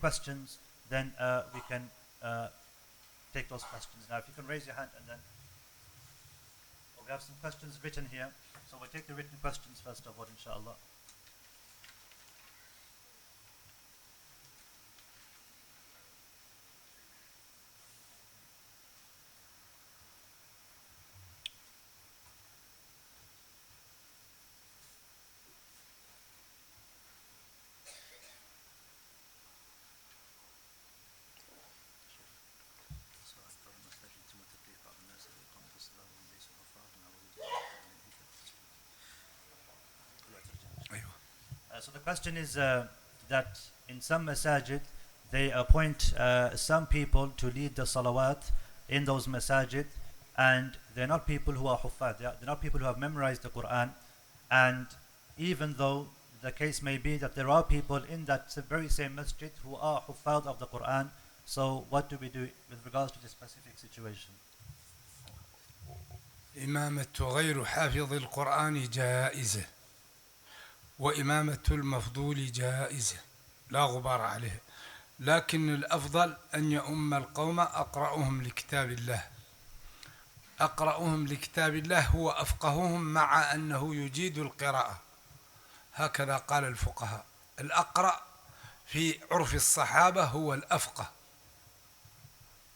questions, then we can take those questions. Now, if you can raise your hand, and then we have some questions written here. So we'll take the written questions first of all, inshallah. So the question is that in some masajid, they appoint some people to lead the salawat in those masajid, and they're not people who are huffaz, they're not people who have memorized the Quran. And even though the case may be that there are people in that very same masjid who are huffaz of the Quran, so what do we do with regards to this specific situation? إمامة غير حافظ القرآن جائزة، وإمامة المفضول جائزة لا غبار عليه، لكن الأفضل أن يؤم القوم أقرأهم لكتاب الله. أقرأهم لكتاب الله هو أفقههم، مع أنه يجيد القراءة، هكذا قال الفقهاء. الأقرأ في عرف الصحابة هو الأفقه.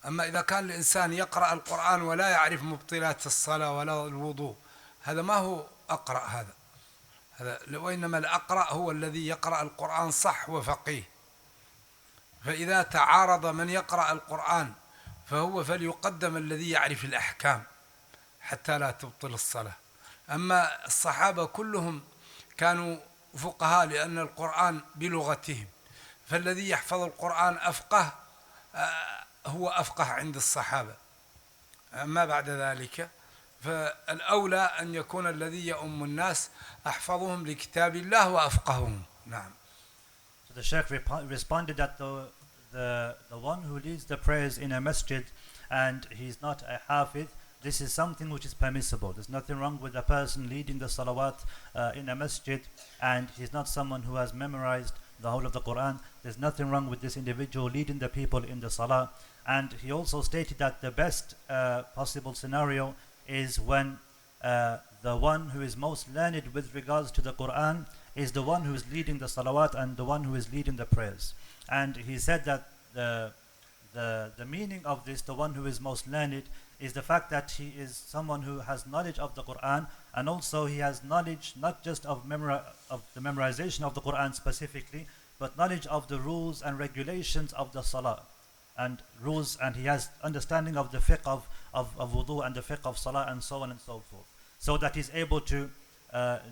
أما إذا كان الإنسان يقرأ القرآن ولا يعرف مبطلات الصلاة ولا الوضوء، هذا ما هو أقرأ، هذا وإنما الأقرأ هو الذي يقرأ القرآن صح وفقيه. فإذا تعارض من يقرأ القرآن فليقدم الذي يعرف الأحكام حتى لا تبطل الصلاة. أما الصحابة كلهم كانوا فقهاء لأن القرآن بلغتهم، فالذي يحفظ القرآن أفقه هو أفقه عند الصحابة. أما بعد ذلك فالأولى أن يكون الذي يؤم الناس أحفظهم لكتاب الله وأفقههم. نعم. So the Shaykh responded that the one who leads the prayers in a masjid and he's not a hafiz, this is something which is permissible. There's nothing wrong with a person leading the salawat in a masjid and he's not someone who has memorized the whole of the Quran. There's nothing wrong with this individual leading the people in the salah. And he also stated that the best possible scenario is when the one who is most learned with regards to the Quran is the one who is leading the salawat and the one who is leading the prayers. And he said that the meaning of this, the one who is most learned, is the fact that he is someone who has knowledge of the Quran, and also he has knowledge not just of the memorization of the Quran specifically, but knowledge of the rules and regulations of the salah and rules, and he has understanding of the fiqh of wudu and the fiqh of salah and so on and so forth, so that he's able to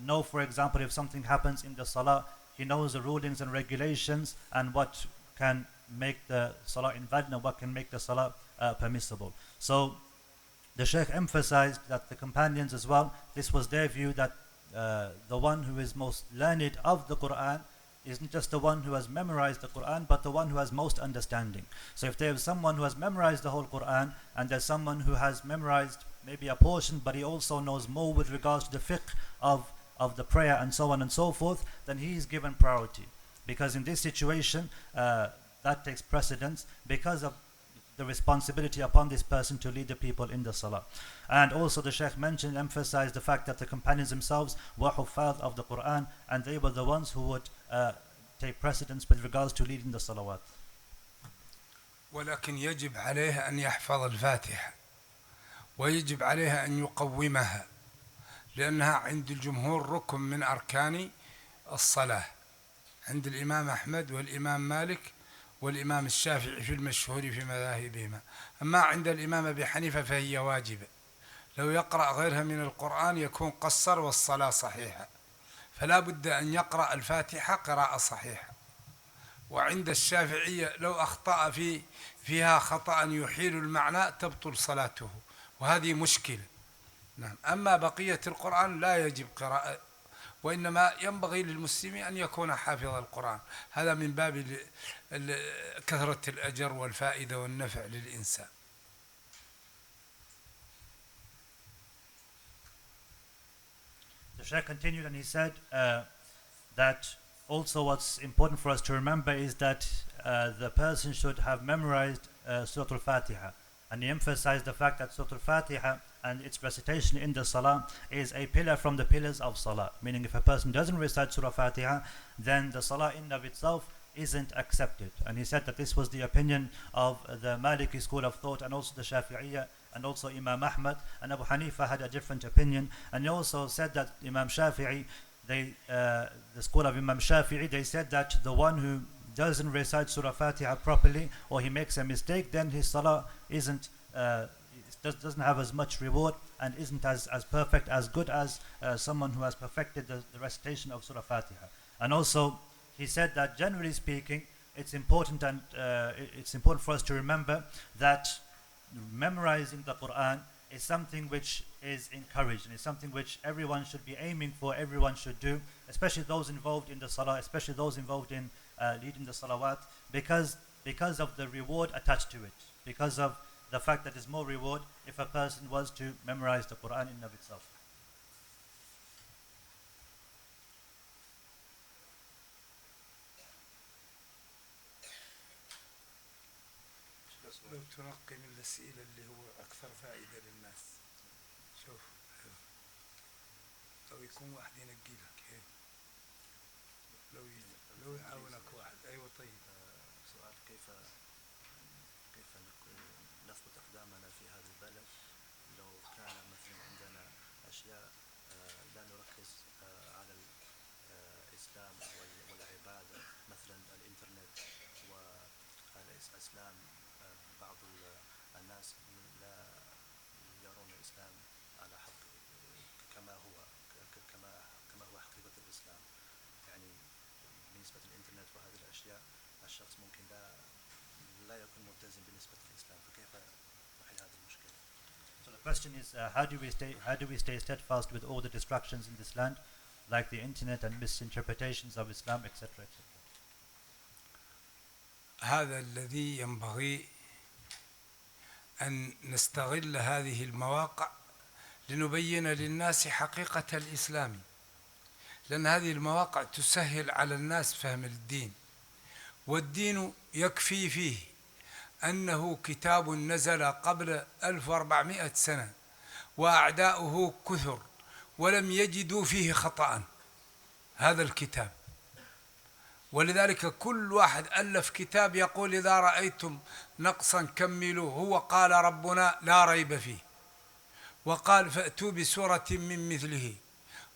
know, for example, if something happens in the salah, he knows the rulings and regulations and what can make the salah invalid and what can make the salah permissible. So the Shaykh emphasized that the companions as well, this was their view, that the one who is most learned of the Quran isn't just the one who has memorized the Quran, but the one who has most understanding. So if there is someone who has memorized the whole Quran and there's someone who has memorized maybe a portion, but he also knows more with regards to the fiqh of the prayer and so on and so forth, then he is given priority. Because in this situation, that takes precedence because of the responsibility upon this person to lead the people in the salah. And also the Shaykh emphasized the fact that the companions themselves were huffaz of the Quran, and they were the ones who would take precedence with regards to leading the salawat. ولكن يجب عليه أن يحفظ الفاتحة، ويجب عليه أن يقومها، لأنها عند الجمهور ركن من أركان الصلاة، عند الإمام أحمد والإمام مالك والإمام الشافعي في المشهور في مذاهبهما. أما عند الإمام أبي حنيفة فهي واجبة، لو يقرأ غيرها من القرآن يكون قصر والصلاة صحيحة، فلا بد أن يقرأ الفاتحة قراءة صحيحة. وعند الشافعية لو أخطأ فيها خطأ يحيل المعنى تبطل صلاته، وهذه مشكلة. نعم. أما بقية القرآن لا يجب قراءة، وإنما ينبغي للمسلم أن يكون حافظ القرآن، هذا من باب كثرة الأجر والفائدة والنفع للإنسان. The Shaykh continued and he said that also what's important for us to remember is that the person should have memorized Surah Al-Fatiha. And he emphasized the fact that Surah Al-Fatiha and its recitation in the Salah is a pillar from the pillars of Salah. Meaning if a person doesn't recite Surah Fatiha, then the Salah in of itself isn't accepted. And he said that this was the opinion of the Maliki school of thought and also the Shafi'iyya and also Imam Ahmad, and Abu Hanifa had a different opinion. And he also said that Imam Shafi'i, the school of Imam Shafi'i, they said that the one who doesn't recite Surah Fatiha properly or he makes a mistake, then his Salah doesn't have as much reward and isn't as perfect, as good as someone who has perfected the recitation of Surah Fatiha. And also he said that generally speaking, it's important for us to remember that memorizing the Quran is something which is encouraged and it's something which everyone should be aiming for, everyone should do, especially those involved in the Salah, especially those involved in leading the Salawat, because of the reward attached to it, because of the fact that there's more reward if a person was to memorize the Quran in and of itself. لو تنقي من الأسئلة اللي هو أكثر فائدة للناس. شوف لو يكون واحد ينقي لك لو يعاونك واحد. أيوة طيب. سؤال كيف نثبت أقدامنا في هذا البلد لو كان مثلا عندنا أشياء لا نركز على الإسلام والعبادة، مثلا الإنترنت والإسلام. بعض الناس لا يرون الإسلام على حق كما هو حقيقة الإسلام. يعني بالنسبة للإنترنت وهذه الأشياء الشخص ممكن لا يكون ملتزم بالنسبة للإسلام، فكيف نحل هذه المشكلة؟ So the question is, how do we stay steadfast with all the distractions in this land, like the internet and misinterpretations of Islam, etc., etc. هذا الذي ينبغي أن نستغل هذه المواقع لنبين للناس حقيقة الإسلام، لأن هذه المواقع تسهل على الناس فهم الدين، والدين يكفي فيه أنه كتاب نزل قبل 1400 سنة وأعداؤه كثر ولم يجدوا فيه خطأ هذا الكتاب. ولذلك كل واحد ألف كتاب يقول إذا رأيتم نقصا كملوه، هو قال ربنا لا ريب فيه، وقال فأتوا بسورة من مثله،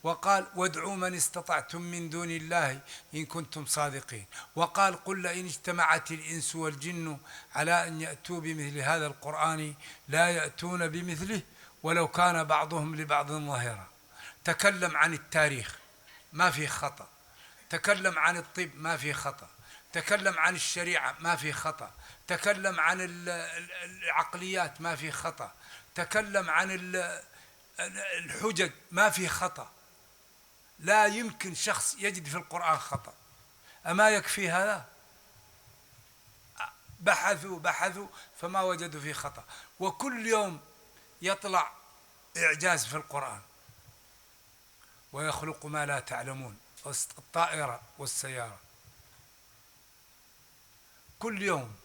وقال وادعوا من استطعتم من دون الله إن كنتم صادقين، وقال قل لئن اجتمعت الإنس والجن على أن يأتوا بمثل هذا القرآن لا يأتون بمثله ولو كان بعضهم لبعض ظهيرا. تكلم عن التاريخ ما فيه خطأ، تكلم عن الطب ما فيه خطأ، تكلم عن الشريعة ما فيه خطأ، تكلم عن العقليات ما فيه خطأ، تكلم عن الحجج ما فيه خطأ. لا يمكن شخص يجد في القرآن خطأ. أما يكفي هذا؟ بحثوا فما وجدوا فيه خطأ. وكل يوم يطلع إعجاز في القرآن، ويخلق ما لا تعلمون، الطائرة والسيارة،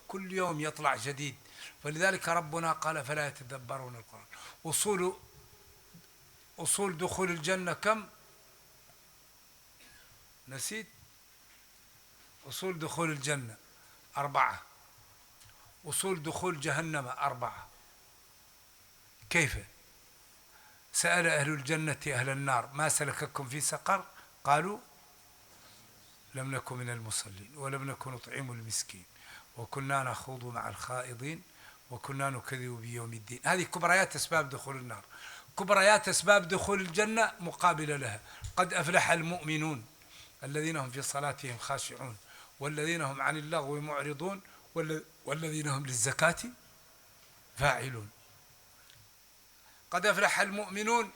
كل يوم يطلع جديد. فلذلك ربنا قال فلا يتدبرون القرآن. أصول دخول الجنة كم؟ نسيت؟ أصول دخول الجنة 4، أصول دخول جهنم 4. كيف؟ سأل أهل الجنة أهل النار ما سلككم في سقر؟ قالوا لم نكن من المصلين ولم نكن نطعم المسكين وكنا نخوض مع الخائضين وكنا نكذب بيوم الدين. هذه كبريات أسباب دخول النار. كبريات أسباب دخول الجنة مقابلة لها: قد أفلح المؤمنون الذين هم في صلاتهم خاشعون والذين هم عن اللغو معرضون والذين هم للزكاة فاعلون. قد أفلح المؤمنون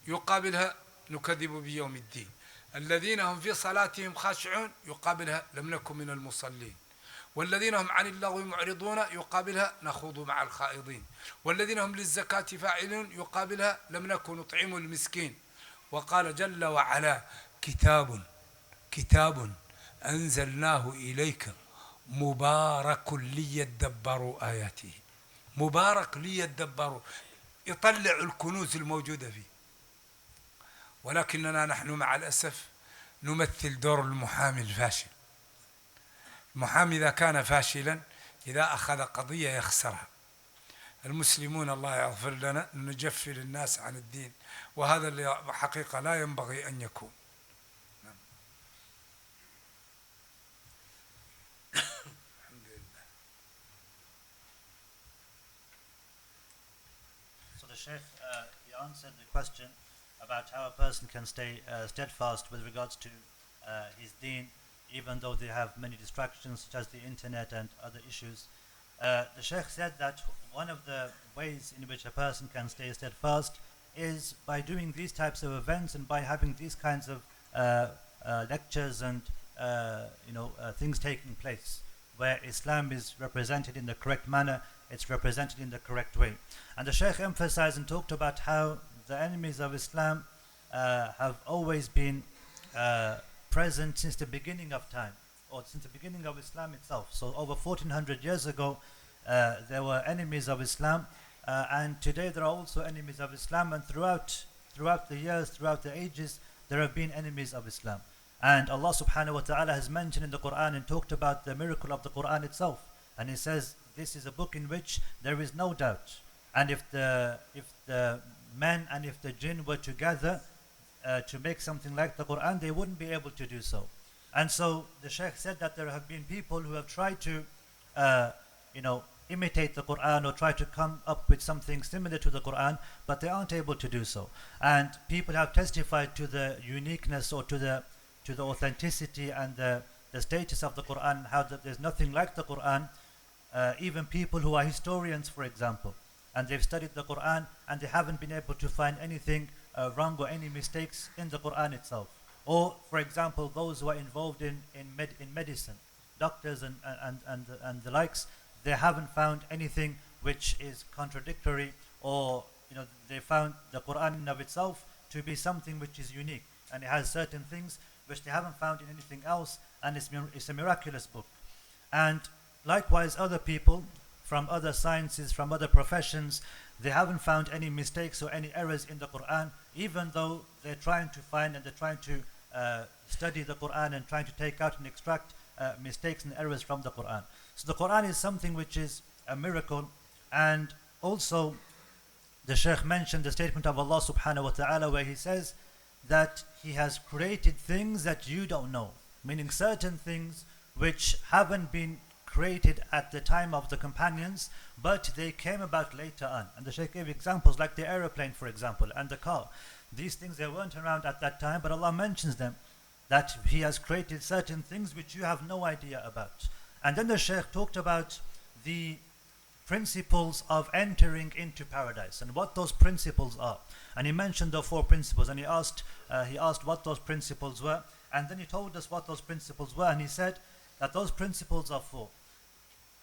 يقابلها نكذب بيوم الدين. الذين هم في صلاتهم خاشعون يقابلها لم نكن من المصلين. والذين هم عن اللغو معرضون يقابلها نخوض مع الخائضين. والذين هم للزكاة فاعلون يقابلها لم نكن نطعم المسكين. وقال جل وعلا: كتاب كتاب أنزلناه إليك مبارك ليدبروا آياته. مبارك ليدبروا، يطلع الكنوز الموجودة فيه. ولكننا نحن مع الأسف نمثل دور المحامي الفاشل. المحامي إذا كان فاشلا، إذا أخذ قضية يخسرها. المسلمون الله يغفر لنا نجفل الناس عن الدين، وهذا اللي حقيقة لا ينبغي أن يكون. So the Shaykh, he answered the question about how a person can stay steadfast with regards to his deen, even though they have many distractions such as the internet and other issues. The Shaykh said that one of the ways in which a person can stay steadfast is by doing these types of events and by having these kinds of lectures and things taking place where Islam is represented in the correct manner, it's represented in the correct way. And the Shaykh emphasized and talked about how the enemies of Islam have always been present since the beginning of time, or since the beginning of Islam itself. So over 1400 years ago, there were enemies of Islam, and today there are also enemies of Islam, and throughout the years, throughout the ages, there have been enemies of Islam. And Allah subhanahu wa ta'ala has mentioned in the Quran and talked about the miracle of the Quran itself. And He says, this is a book in which there is no doubt. And if the men and if the jinn were together to make something like the Quran, they wouldn't be able to do so. And so the Shaykh said that there have been people who have tried to imitate the Quran or try to come up with something similar to the Quran, but they aren't able to do so. And people have testified to the uniqueness or to the authenticity and the status of the Quran, how that there's nothing like the Quran. Even people who are historians, for example, and they've studied the Quran and they haven't been able to find anything wrong or any mistakes in the Quran itself. Or, for example, those who are involved in medicine, doctors and the likes, they haven't found anything which is contradictory, or they found the Quran in of itself to be something which is unique, and it has certain things which they haven't found in anything else, and it's a miraculous book. And likewise, other people from other sciences, from other professions, they haven't found any mistakes or any errors in the Quran, even though they're trying to find and they're trying to study the Quran and trying to take out and extract mistakes and errors from the Quran. So the Quran is something which is a miracle. And also the Shaykh mentioned the statement of Allah subhanahu wa ta'ala where He says that He has created things that you don't know, meaning certain things which haven't been created at the time of the companions, but they came about later on. And the Shaykh gave examples like the aeroplane, for example, and the car. These things, they weren't around at that time, but Allah mentions them, that He has created certain things which you have no idea about. And then the Shaykh talked about the principles of entering into paradise and what those principles are. And he mentioned the 4 principles, and he asked what those principles were, and then he told us what those principles were, and he said that those principles are 4.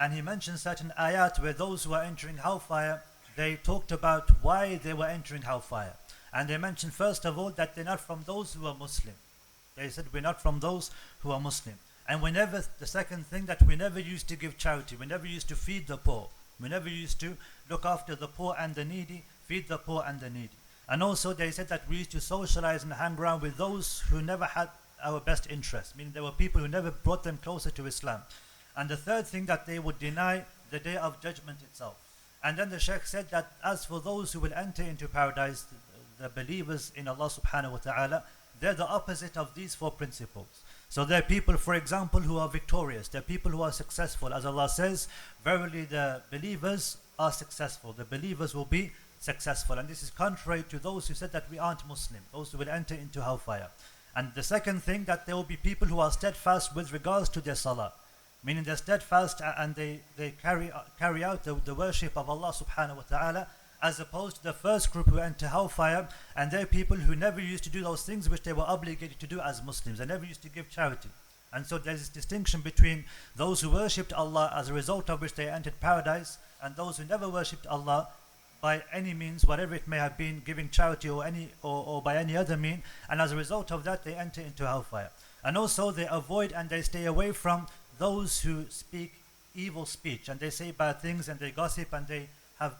And he mentioned certain ayat where those who are entering hellfire, they talked about why they were entering hellfire. And they mentioned first of all that they're not from those who are Muslim. They said, we're not from those who are Muslim. And the second thing, that we never used to give charity, we never used to feed the poor, we never used to look after the poor and the needy, feed the poor and the needy. And also they said that we used to socialize and hang around with those who never had our best interest, meaning there were people who never brought them closer to Islam. And the third thing, that they would deny the day of judgment itself. And then the Shaykh said that as for those who will enter into paradise, the believers in Allah subhanahu wa ta'ala, they're the opposite of these 4 principles. So there are people, for example, who are victorious. There are people who are successful. As Allah says, verily the believers are successful. The believers will be successful. And this is contrary to those who said that we aren't Muslim, those who will enter into hellfire. And the second thing, that there will be people who are steadfast with regards to their salah, meaning they're steadfast and they carry out the worship of Allah subhanahu wa ta'ala, as opposed to the first group who enter hellfire, and they're people who never used to do those things which they were obligated to do as Muslims. They never used to give charity. And so there's this distinction between those who worshipped Allah, as a result of which they entered paradise, and those who never worshipped Allah by any means, whatever it may have been, giving charity or by any other mean, and as a result of that they enter into hellfire. And also they avoid and they stay away from those who speak evil speech and they say bad things and they gossip and they have,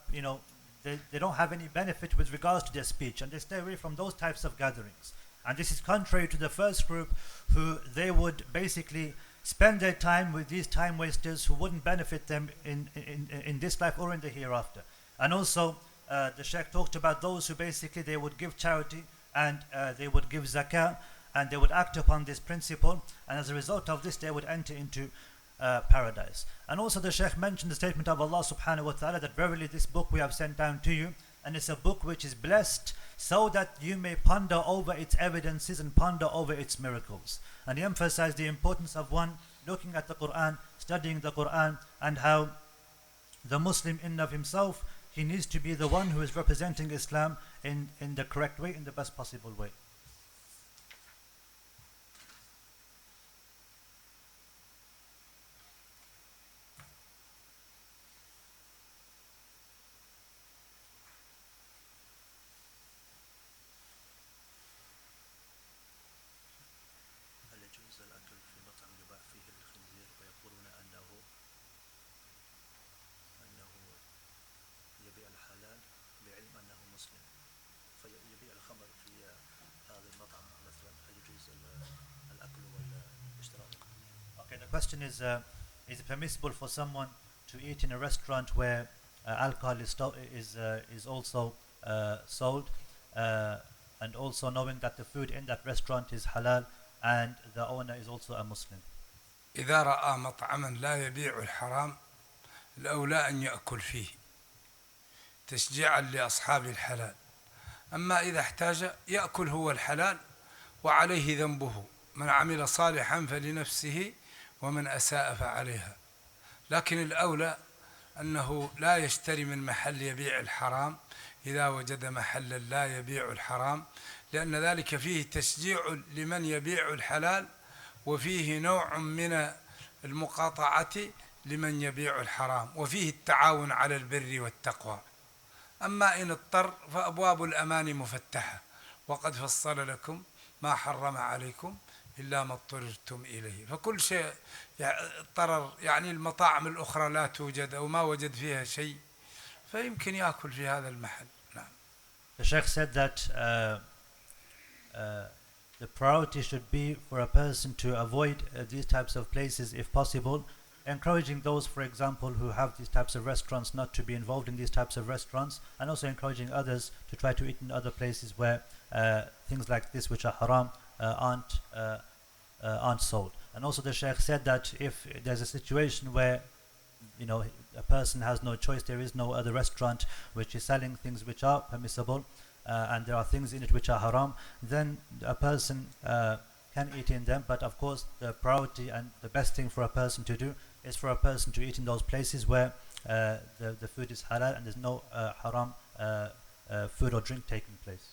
they don't have any benefit with regards to their speech, and they stay away from those types of gatherings. And this is contrary to the first group, who they would basically spend their time with these time wasters who wouldn't benefit them in this life or in the hereafter. And also the Shaykh talked about those who basically they would give charity and they would give zakah and they would act upon this principle, and as a result of this they would enter into paradise. And also the Shaykh mentioned the statement of Allah subhanahu wa ta'ala that verily this book we have sent down to you, and it's a book which is blessed so that you may ponder over its evidences and ponder over its miracles. And he emphasized the importance of one looking at the Quran, studying the Quran, and how the Muslim in of himself, he needs to be the one who is representing Islam in the correct way, in the best possible way. هل يجوز الأكل في مطعم يباع فيه الخنزير ويقولون أنه يبيع الحلال بعلم أنه مسلم، فيبيع الخمر في هذا المطعم مثلا، هل يجوز الأكل والاشتراك؟ Okay, the question is it permissible for someone to eat in a restaurant where alcohol is also sold, and also knowing that the food in that restaurant is halal and the owner is also a Muslim? إذا رأى مطعما لا يبيع الحرام الأولى أن يأكل فيه تشجيعا لأصحاب الحلال. أما إذا احتاج يأكل هو الحلال وعليه ذنبه، من عمل صالحا فلنفسه ومن أساء فعليها. لكن الأولى أنه لا يشتري من محل يبيع الحرام إذا وجد محلا لا يبيع الحرام، لأن ذلك فيه تشجيع لمن يبيع الحلال وفيه نوع من المقاطعة لمن يبيع الحرام، وفيه التعاون على البر والتقوى. أما إن اضطر فأبواب الأمان مفتحة، وقد فصل لكم ما حرم عليكم إلا ما اضطررتم إليه. فكل شيء اضطرر، يعني المطاعم الأخرى لا توجد أو ما وجد فيها شيء فيمكن يأكل في هذا المحل. نعم. The Sheikh said that the priority should be for a person to avoid these types of places if possible, encouraging those, for example, who have these types of restaurants not to be involved in these types of restaurants, and also encouraging others to try to eat in other places where things like this which are haram aren't sold. And also the Shaykh said that if there's a situation where a person has no choice, there is no other restaurant which is selling things which are permissible, and there are things in it which are haram, then a person can eat in them. But of course the priority and the best thing for a person to do is for a person to eat in those places where the food is halal and there's no haram food or drink taking place.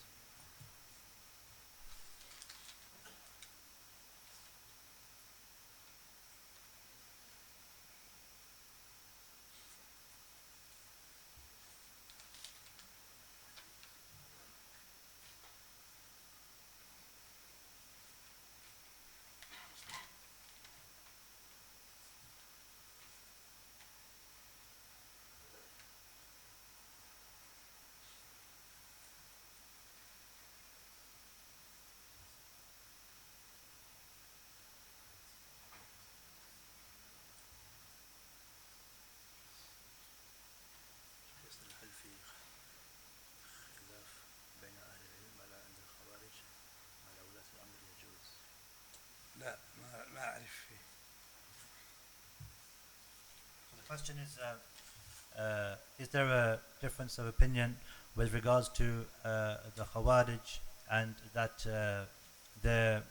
هل في خلاف بين أهل العلم على أن الخوارج على ولاة الأمر يجوز؟ لا ما أعرف فيه. So the question is there a difference of opinion with regards to the Khawarij, and that their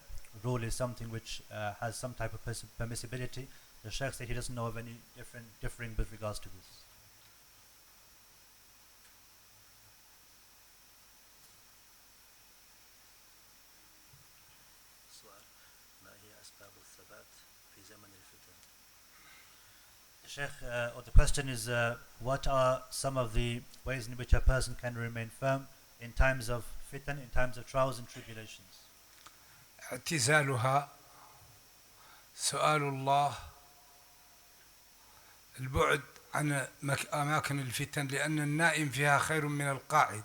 rule is something which has some type of permissibility? The Shaykh said he doesn't know of any differing with regards to this. السؤال: ما هي أسباب الثبات في زمن الفتن؟ The Shaykh, or the question is, what are some of the ways in which a person can remain firm in times of fitan, in times of trials and tribulations? اعتزالها سؤال الله البعد عن أماكن الفتن، لأن النائم فيها خير من القاعد،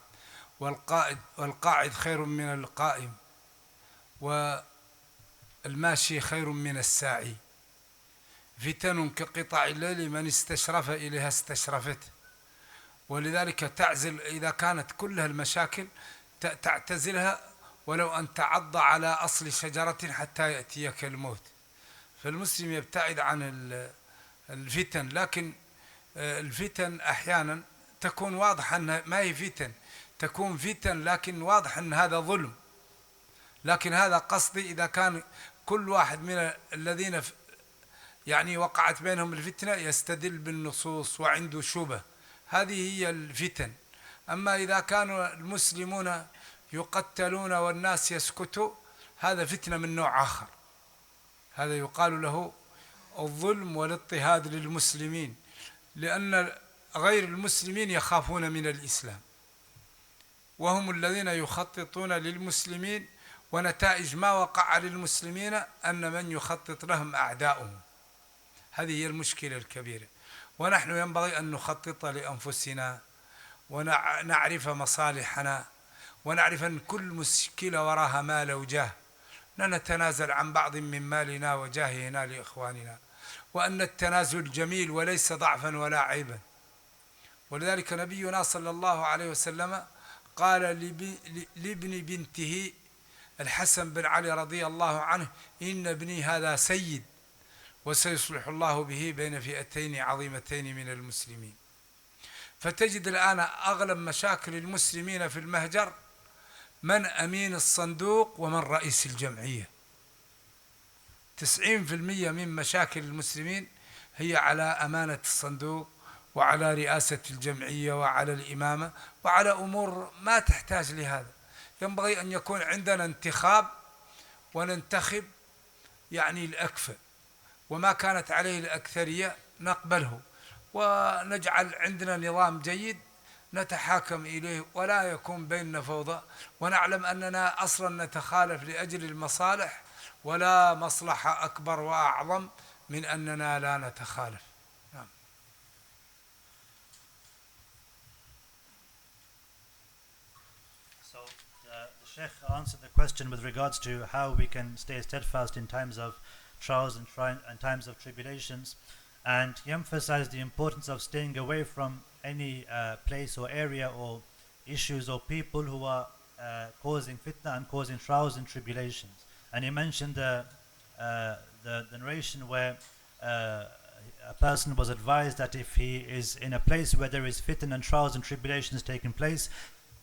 والقاعد خير من القائم، والماشي خير من الساعي. فتن كقطع الليل من استشرف إليها استشرفته، ولذلك تعزل إذا كانت كلها المشاكل تعتزلها ولو أن تعض على أصل شجرة حتى يأتيك الموت. فالمسلم يبتعد عن الفتن، لكن الفتن أحيانا تكون واضحة أنها ما هي فتن، تكون فتن لكن واضح أن هذا ظلم. لكن هذا قصدي إذا كان كل واحد من الذين يعني وقعت بينهم الفتنة يستدل بالنصوص وعنده شبه، هذه هي الفتن. أما إذا كانوا المسلمون يقتلون والناس يسكتوا، هذا فتنة من نوع آخر، هذا يقال له الظلم والاضطهاد للمسلمين، لأن غير المسلمين يخافون من الإسلام، وهم الذين يخططون للمسلمين، ونتائج ما وقع للمسلمين أن من يخطط لهم أعداؤهم. هذه هي المشكلة الكبيرة. ونحن ينبغي أن نخطط لأنفسنا ونعرف مصالحنا، ونعرف أن كل مشكلة وراها مال وجاه، لا نتنازل عن بعض من مالنا وجاهنا لإخواننا، وأن التنازل جميل وليس ضعفا ولا عيبا. ولذلك نبينا صلى الله عليه وسلم قال لابن بنته الحسن بن علي رضي الله عنه: إن ابني هذا سيد وسيصلح الله به بين فئتين عظيمتين من المسلمين. فتجد الآن أغلب مشاكل المسلمين في المهجر من أمين الصندوق ومن رئيس الجمعية. 90% من مشاكل المسلمين هي على أمانة الصندوق وعلى رئاسة الجمعية وعلى الإمامة وعلى أمور ما تحتاج لهذا. ينبغي أن يكون عندنا انتخاب وننتخب يعني الأكفأ، وما كانت عليه الأكثرية نقبله، ونجعل عندنا نظام جيد نتحاكم إليه، ولا يكون بيننا فوضى، ونعلم أننا أصلا نتخالف لأجل المصالح، ولا مصلحة أكبر وأعظم من أننا لا نتخالف. نعم. So the Sheikh answered the question with regards to how we can stay steadfast in times of trials and times of tribulations, and he emphasized the importance of staying away from any place or area or issues or people who are causing fitna and causing trials and tribulations. And he mentioned the narration where a person was advised that if he is in a place where there is fitna and trials and tribulations taking place,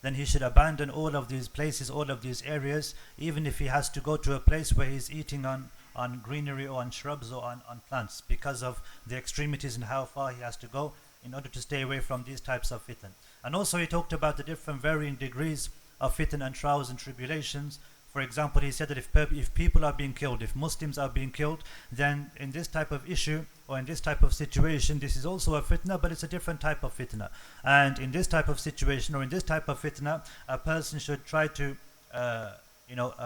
then he should abandon all of these places, all of these areas, even if he has to go to a place where he's eating on greenery or on shrubs or on plants, because of the extremities and how far he has to go in order to stay away from these types of fitan. And also he talked about the different varying degrees of fitan and trials and tribulations. For example, he said that if people are being killed, if Muslims are being killed, then in this type of issue or in this type of situation, this is also a fitna, but it's a different type of fitna. And in this type of situation or in this type of fitna, a person should try to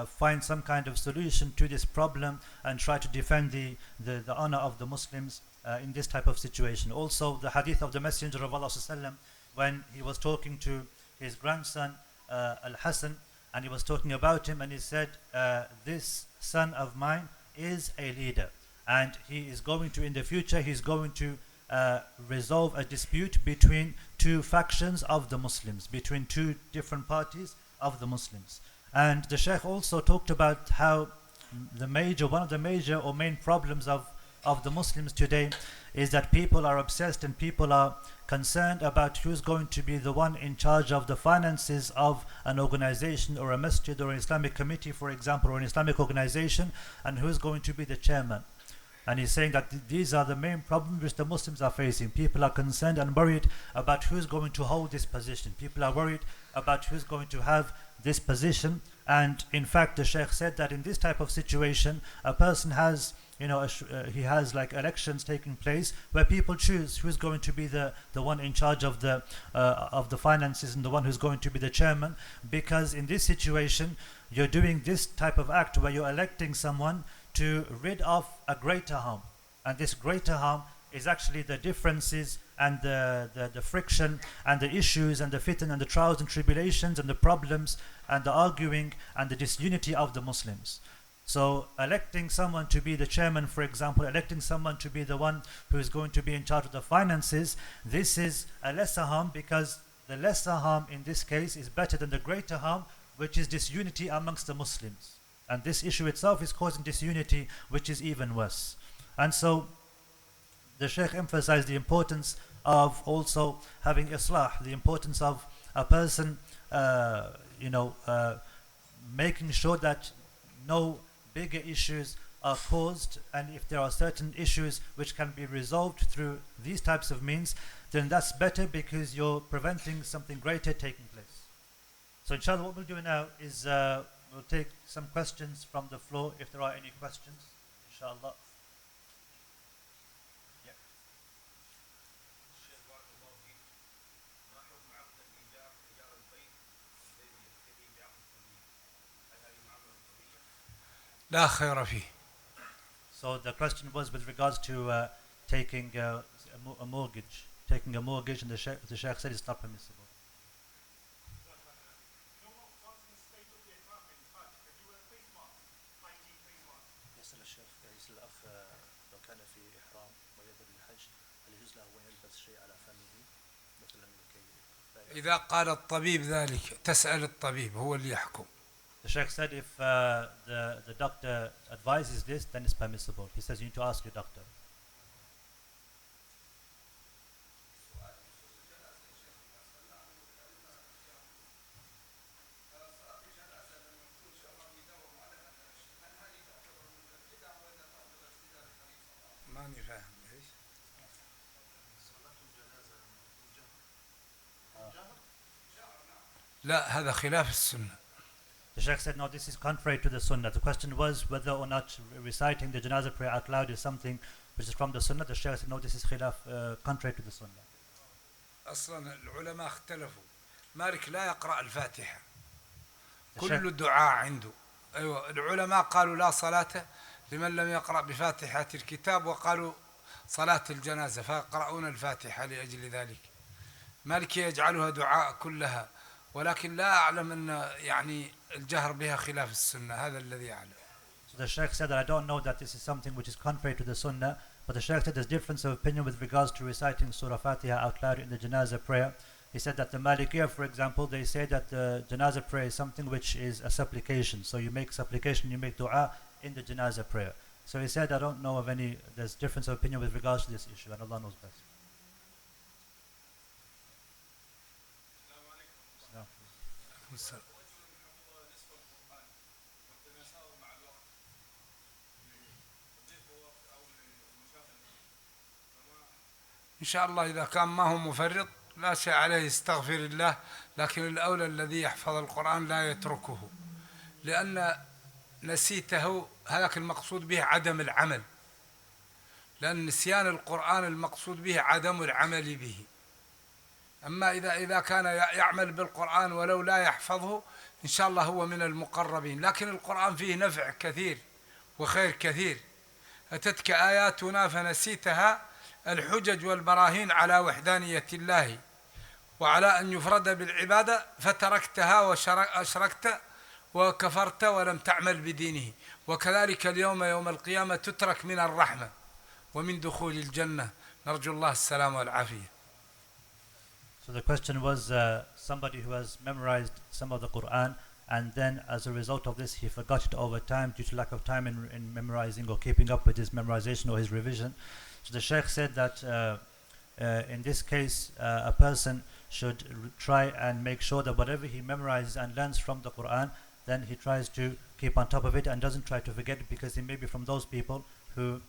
find some kind of solution to this problem and try to defend the honor of the Muslims in this type of situation. Also, the hadith of the Messenger of Allah ﷺ, when he was talking to his grandson Al-Hasan, and he was talking about him, and he said, this son of mine is a leader, and he is going to, in the future, he's going to resolve a dispute between two factions of the Muslims, between two different parties of the Muslims. And the Shaykh also talked about how one of the major or main problems of the Muslims today is that people are obsessed and people are concerned about who's going to be the one in charge of the finances of an organization or a masjid or an Islamic committee, for example, or an Islamic organization, and who's going to be the chairman. And he's saying that these are the main problems which the Muslims are facing. People are concerned and worried about who's going to hold this position. People are worried about who's going to have this position. And in fact, the Shaykh said that in this type of situation, a person has, he has like elections taking place where people choose who's going to be the one in charge of the finances and the one who's going to be the chairman. Because in this situation, you're doing this type of act where you're electing someone to rid off a greater harm. And this greater harm is actually the differences and the friction and the issues and the fitan and the trials and tribulations and the problems and the arguing and the disunity of the Muslims. So electing someone to be the chairman, for example, electing someone to be the one who is going to be in charge of the finances, this is a lesser harm, because the lesser harm in this case is better than the greater harm, which is disunity amongst the Muslims. And this issue itself is causing disunity, which is even worse. And so the Shaykh emphasized the importance of also having islah, the importance of a person, making sure that no bigger issues are caused, and if there are certain issues which can be resolved through these types of means, then that's better, because you're preventing something greater taking place. So inshallah, what we'll do now is we'll take some questions from the floor, if there are any questions, inshallah. لا خير فيه. So the question was with regards to taking a mortgage. Taking a mortgage, and the Shaykh said it's not permissible. يسأل الشيخ، يسأل الأخ لو كان في إحرام ويذهب للحج هل يجوز له أن يلبس شيء على فمه مثلا لكي إذا قال الطبيب ذلك تسأل الطبيب، هو اللي يحكم. The Shaykh said if the doctor advises this, then it's permissible. He says you need to ask your doctor. ماني فاهم ايش؟ لا هذا خلاف السنة. The Shaykh said, no, this is contrary to the Sunnah. The question was whether or not reciting the Janazah prayer out loud is something which is from the Sunnah. The Shaykh said, no, this is contrary to the Sunnah. أصلا العلماء اختلفوا. مالك لا يقرأ الفاتحة. كل دعاء عنده. أيوة، العلماء قالوا لا صلاة لمن لم يقرأ بفاتحة الكتاب، وقالوا صلاة الجنازة فيقرؤون الفاتحة لأجل ذلك. مالك يجعلها دعاء كلها، ولكن لا أعلم أن يعني الجهر بها خلاف السنة، هذا الذي أعلم. So the Shaykh said that I don't know that this is something which is contrary to the Sunnah, but the Shaykh said there's difference of opinion with regards to reciting Surah Fatiha out loud in the Janazah prayer. He said that the Malikiyah, for example, they say that the Janazah prayer is something which is a supplication. So you make supplication, you make dua in the Janazah prayer. So he said, I don't know of any, there's difference of opinion with regards to this issue, and Allah knows best. إن شاء الله إذا كان ما هو مفرط لا شيء عليه، يستغفر الله، لكن الأولى الذي يحفظ القرآن لا يتركه، لأن نسيته هذاك المقصود به عدم العمل، لأن نسيان القرآن المقصود به عدم العمل به. أما إذا كان يعمل بالقرآن ولو لا يحفظه إن شاء الله هو من المقربين، لكن القرآن فيه نفع كثير وخير كثير. أتتك آياتنا فنسيتها، الحجج والبراهين على وحدانية الله وعلى أن يفرد بالعبادة، فتركتها وأشركت وكفرت ولم تعمل بدينه. وكذلك اليوم يوم القيامة تترك من الرحمة ومن دخول الجنة، نرجو الله السلام والعافية. So the question was somebody who has memorized some of the Quran, and then as a result of this he forgot it over time due to lack of time in memorizing or keeping up with his memorization or his revision. So the Shaykh said that in this case a person should try and make sure that whatever he memorizes and learns from the Quran, then he tries to keep on top of it and doesn't try to forget it, because he may be from those people who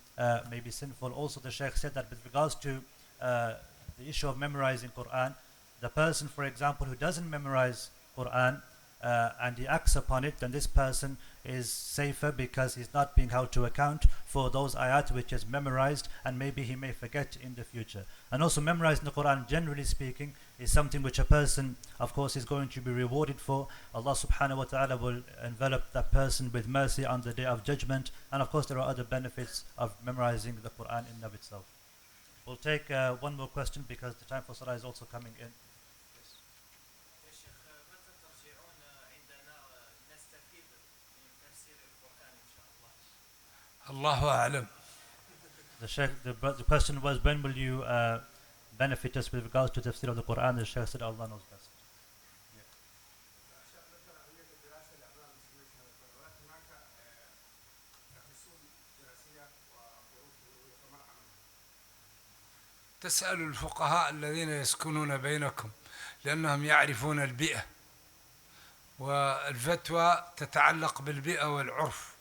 may be sinful. Also the Shaykh said that with regards to the issue of memorizing Quran, the person, for example, who doesn't memorize Quran, and he acts upon it, then this person is safer because he's not being held to account for those ayat which is memorized, and maybe he may forget in the future. And also memorizing the Quran, generally speaking, is something which a person, of course, is going to be rewarded for. Allah subhanahu wa ta'ala will envelop that person with mercy on the day of judgment, and of course there are other benefits of memorizing the Quran in and of itself. We'll take one more question because the time for Salah is also coming in. Allahu a'lam. The question was, when will you benefit us with regards to tafsir of the Quran? The Shaykh said Allah knows best. تسأل الفقهاء الذين يسكنون بينكم لأنهم يعرفون البيئة، والفتوى تتعلق بالبيئة والعرف،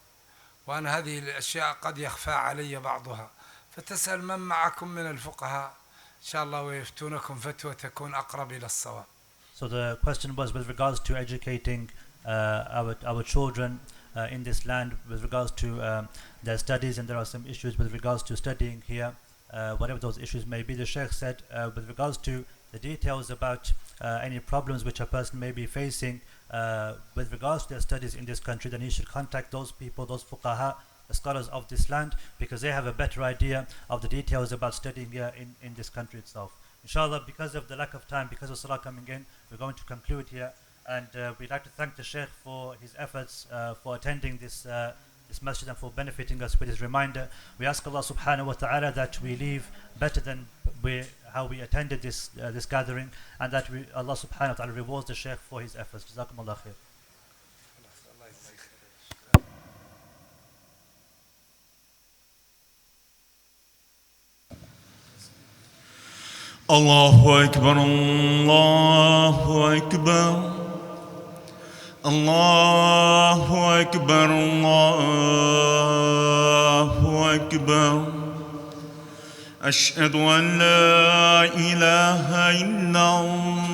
وأنا هذه الأشياء قد يخفى علي بعضها، فتسأل من معكم من الفقهاء إن شاء الله ويفتونكم فتوى تكون أقرب إلى الصواب. So the question was with regards to educating our children in this land with regards to their studies, and there are some issues with regards to studying here, whatever those issues may be. The Shaykh said with regards to the details about any problems which a person may be facing with regards to their studies in this country, then he should contact those people, those fuqaha, the scholars of this land, because they have a better idea of the details about studying here in this country itself. Inshallah, because of the lack of time, because of Salah coming in, we're going to conclude here, and we'd like to thank the Shaykh for his efforts for attending this masjid and for benefiting us with his reminder. We ask Allah subhanahu wa ta'ala that we leave better than how we attended this gathering, and that Allah subhanahu wa ta'ala rewards the Shaykh for his efforts. Jazakumullah khair. الله أكبر الله أكبر الله أكبر الله أكبر أشهد أن لا إله إلا الله